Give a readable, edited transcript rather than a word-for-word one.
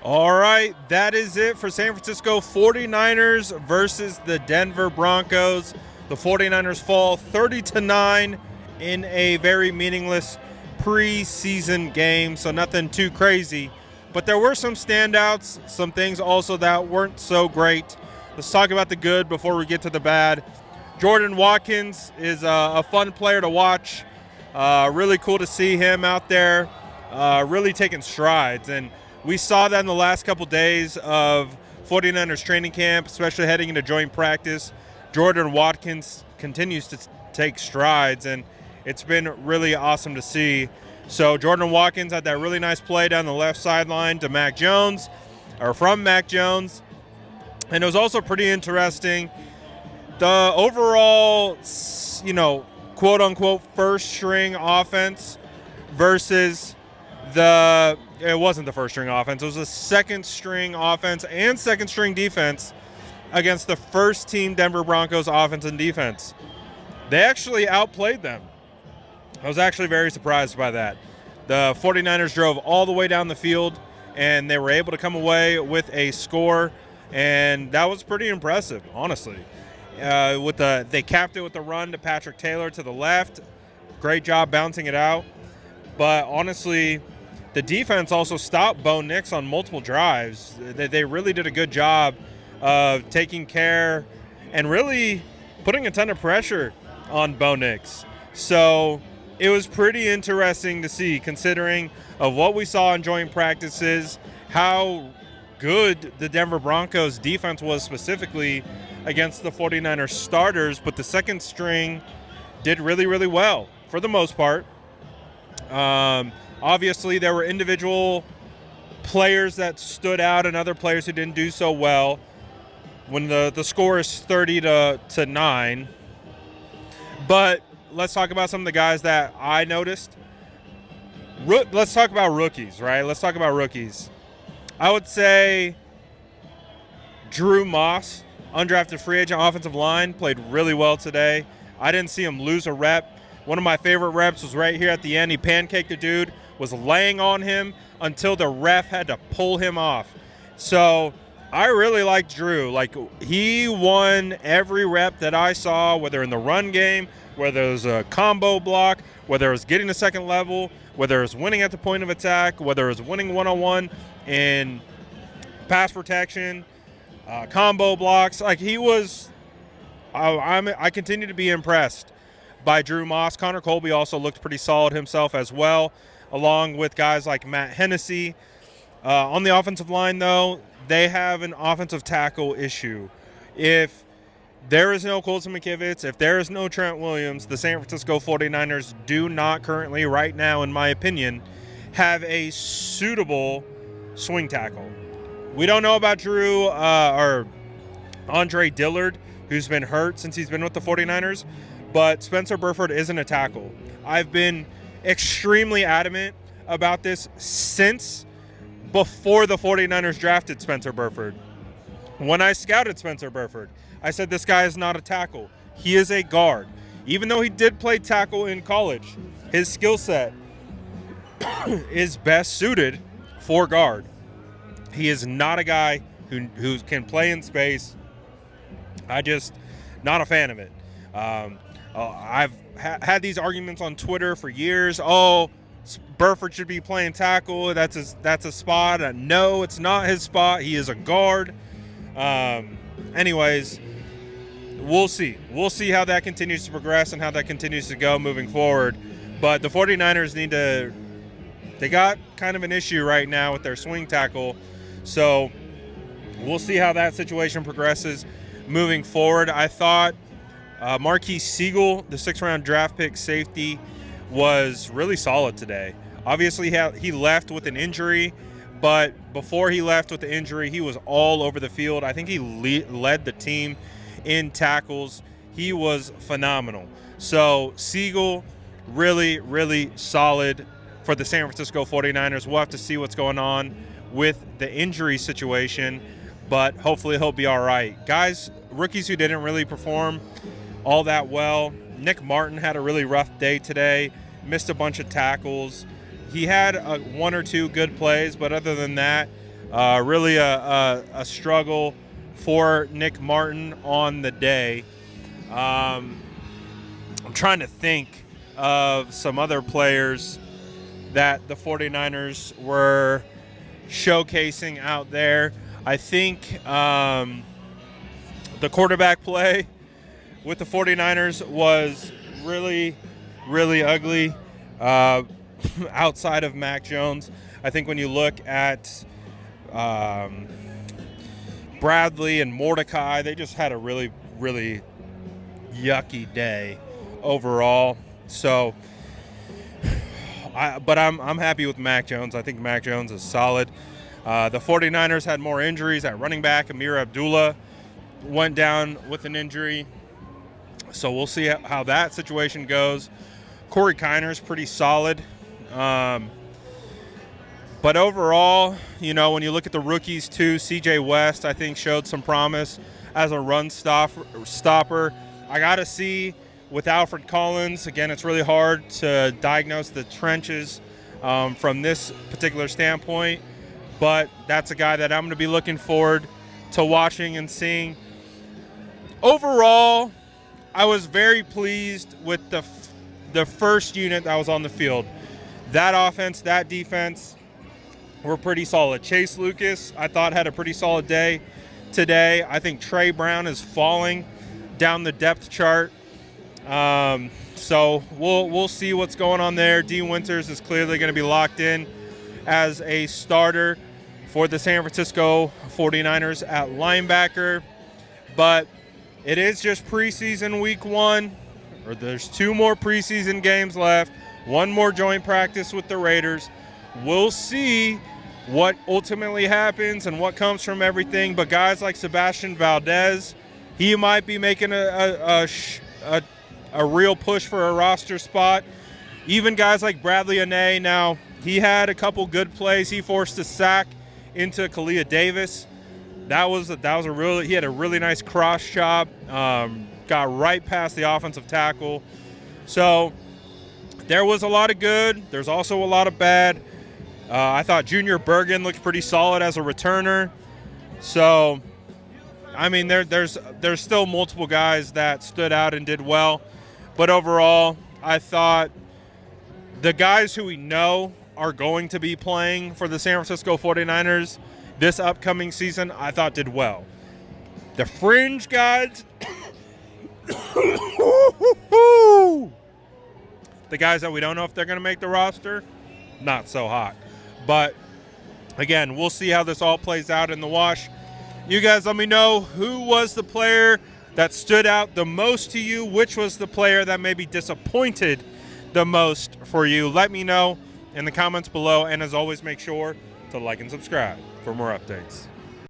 All right, that is it for San Francisco 49ers versus the Denver Broncos. The 49ers fall 30-9 in a very meaningless preseason game, so nothing too crazy. But there were some standouts, some things also that weren't so great. Let's talk about the good before we get to the bad. Jordan Watkins is a fun player to watch. Really cool to see him out there really taking strides. And we saw that in the last couple days of 49ers training camp, especially heading into joint practice. Jordan Watkins continues to take strides, and it's been really awesome to see. So Jordan Watkins had that really nice play down the left sideline to Mac Jones, or from Mac Jones. And it was also pretty interesting. The overall, quote unquote first string offense versus it wasn't the first string offense. It was the second string offense and second string defense against the first team Denver Broncos offense and defense. They actually outplayed them. I was actually very surprised by that. The 49ers drove all the way down the field, and they were able to come away with a score, and that was pretty impressive, honestly. They capped it with the run to Patrick Taylor to the left. Great job bouncing it out. But honestly, the defense also stopped Bo Nix on multiple drives. They really did a good job of taking care and really putting a ton of pressure on Bo Nix. So it was pretty interesting to see, considering of what we saw in joint practices, how good the Denver Broncos defense was specifically against the 49ers starters, but the second string did really, really well for the most part. Obviously, there were individual players that stood out and other players who didn't do so well. When the score is 30-9, but let's talk about some of the guys that I noticed. Let's talk about rookies, right? Let's talk about rookies. I would say Drew Moss, undrafted free agent offensive line, played really well today. I didn't see him lose a rep. One of my favorite reps was right here at the end. He pancaked the dude, was laying on him until the ref had to pull him off. So I really liked Drew. Like, he won every rep that I saw, whether in the run game, whether it was a combo block, whether it was getting to second level, whether it was winning at the point of attack, whether it was winning one-on-one in pass protection, combo blocks. Like, he was I continue to be impressed by Drew Moss. Connor Colby also looked pretty solid himself as well, along with guys like Matt Hennessy. On the offensive line, though, they have an offensive tackle issue. If there is no Colson McKivitz, if there is no Trent Williams, the San Francisco 49ers do not currently, right now, in my opinion, have a suitable swing tackle. We don't know about Drew or Andre Dillard, who's been hurt since he's been with the 49ers, but Spencer Burford isn't a tackle. I've been extremely adamant about this since before the 49ers drafted Spencer Burford. When I scouted Spencer Burford, I said this guy is not a tackle. He is a guard. Even though he did play tackle in college, his skill set is best suited for guard. He is not a guy who can play in space. Not a fan of it. I've had these arguments on Twitter for years. Oh, Burford should be playing tackle. That's a spot. No, it's not his spot. He is a guard. Anyways, we'll see. We'll see how that continues to progress and how that continues to go moving forward. But the 49ers they got kind of an issue right now with their swing tackle. So we'll see how that situation progresses moving forward. I thought Marquise Siegel, the 6th-round draft pick safety, was really solid today. Obviously, he left with an injury, but before he left with the injury, he was all over the field. I think he led the team in tackles. He was phenomenal. So Siegel, really, really solid for the San Francisco 49ers. We'll have to see what's going on with the injury situation, but hopefully he'll be all right. Guys, rookies who didn't really perform all that well. Nick Martin had a really rough day today, missed a bunch of tackles. He had one or two good plays, but other than that, Really a struggle for Nick Martin on the day. I'm trying to think of some other players that the 49ers were showcasing out there. I think the quarterback play with the 49ers was really, really ugly outside of Mac Jones. I think when you look at Bradley and Mordecai, they just had a really, really yucky day overall. So, but I'm happy with Mac Jones. I think Mac Jones is solid. The 49ers had more injuries at running back. Amir Abdullah went down with an injury. So we'll see how that situation goes. Corey Kiner's pretty solid. But overall, you know, when you look at the rookies too, CJ West, I think, showed some promise as a run stopper. I got to see with Alfred Collins. Again, it's really hard to diagnose the trenches from this particular standpoint. But that's a guy that I'm going to be looking forward to watching and seeing. Overall, I was very pleased with the first unit that was on the field. That offense, that defense were pretty solid. Chase Lucas, I thought, had a pretty solid day today. I think Trey Brown is falling down the depth chart. So we'll see what's going on there. D. Winters is clearly going to be locked in as a starter for the San Francisco 49ers at linebacker. But it is just preseason week 1, or there's 2 more preseason games left, 1 more joint practice with the Raiders. We'll see what ultimately happens and what comes from everything. But guys like Sebastian Valdez, he might be making a real push for a roster spot. Even guys like Bradley Anae, now he had a couple good plays. He forced a sack into Kalia Davis. That was a really, he had a really nice cross chop, got right past the offensive tackle. So there was a lot of good. There's also a lot of bad. I thought Junior Bergen looked pretty solid as a returner. So, I mean, there's still multiple guys that stood out and did well. But overall, I thought the guys who we know are going to be playing for the San Francisco 49ers this upcoming season, I thought did well. The fringe guys, the guys that we don't know if they're going to make the roster, not so hot. But, again, we'll see how this all plays out in the wash. You guys let me know who was the player that stood out the most to you, which was the player that maybe disappointed the most for you. Let me know in the comments below, and as always, make sure to like and subscribe for more updates.